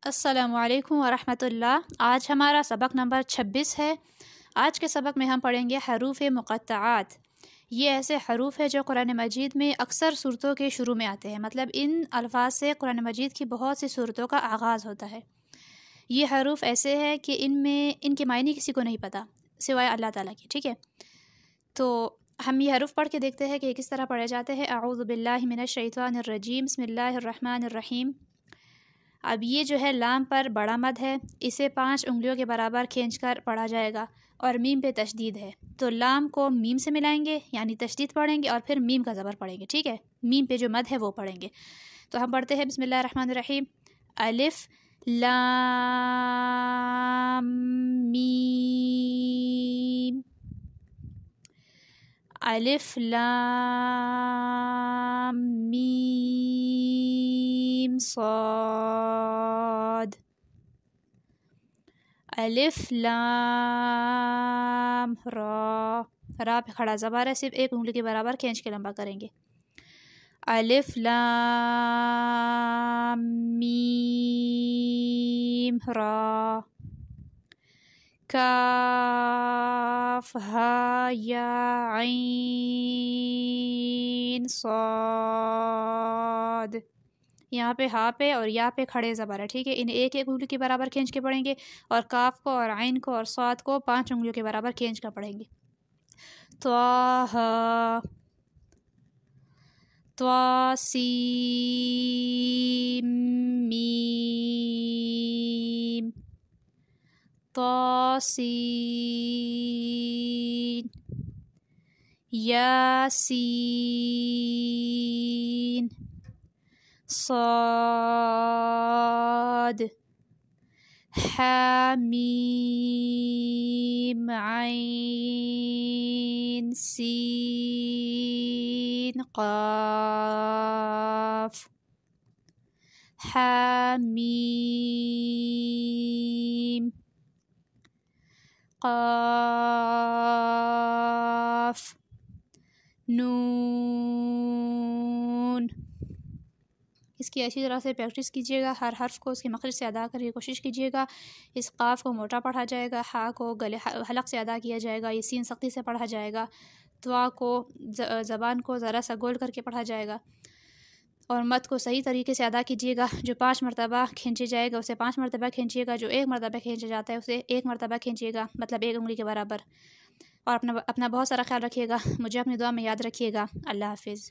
अस्सलामु अलैकुम वरहमतुल्लाह। आज हमारा सबक नंबर 26 है। आज के सबक में हम पढ़ेंगे हरूफ मुक़त्तआत। ये ऐसे हरूफ है जो कुरान मजीद में अक्सर सूरतों के शुरू में आते हैं, मतलब इन अल्फाज से कुरान मजीद की बहुत सी सूरतों का आगाज़ होता है। ये हरूफ ऐसे हैं कि इनमें इनके मायने किसी को नहीं पता सिवाय अल्लाह ताला की। ठीक है, तो हम ये हरूफ पढ़ के देखते हैं कि किस तरह पढ़े जाते हैं। अऊज़ु बिल्लाहि मिनश शैतानिर रजीम, बिस्मिल्लाहिर रहमानिर रहीम। अब ये जो है लाम पर बड़ा मद है, इसे 5 उंगलियों के बराबर खींचकर पढ़ा जाएगा और मीम पे तशदीद है, तो लाम को मीम से मिलाएंगे यानी तशदीद पढ़ेंगे और फिर मीम का ज़बर पढ़ेंगे। ठीक है, मीम पे जो मद है वो पढ़ेंगे। तो हम पढ़ते हैं बिस्मिल्लाहिर रहमानिर रहीम। अलिफ लाम मीम, अलिफ लाम मीम साद, अलिफ लाम रा। रा पे खड़ा ज़बर है, सिर्फ 1 उंगली के बराबर खींच के लंबा करेंगे। अलिफ लाम मीम रा, काफ हा या ऐन साद। यहाँ पे हा पे और या पे खड़े ज़बर है। ठीक है, इन्हें 1-1 उंगली के बराबर खींच के पढ़ेंगे और काफ को और आइन को और स्वाद को 5 उंगलियों के बराबर खींच कर पढ़ेंगे। त्वाहा, त्वासीम मीम, तासीन, यासीन, साद, हामीम ऐन सीन क़ाफ, हामीम क़ाफ, नून। इसकी अच्छी तरह से प्रैक्टिस कीजिएगा, हर हर्फ को उसके मखरज से अदा करने की कोशिश कीजिएगा। इस क़ाफ को मोटा पढ़ा जाएगा, हा को गले हलक से अदा किया जाएगा, ये सीन सख्ती से पढ़ा जाएगा, त्वा को ज़बान को ज़रा सा गोल करके पढ़ा जाएगा और मत को सही तरीके से अदा कीजिएगा। जो 5 मरतबा खींचे जाएगा उसे 5 मरतबा खींचिएगा, जो 1 मरतबा खींचा जाता है उसे 1 मरतबा खींचिएगा, मतलब 1 उंगली के बराबर। और अपना बहुत सारा ख्याल रखिएगा, मुझे अपनी दुआ में याद रखिएगा। अल्लाह हाफिज़।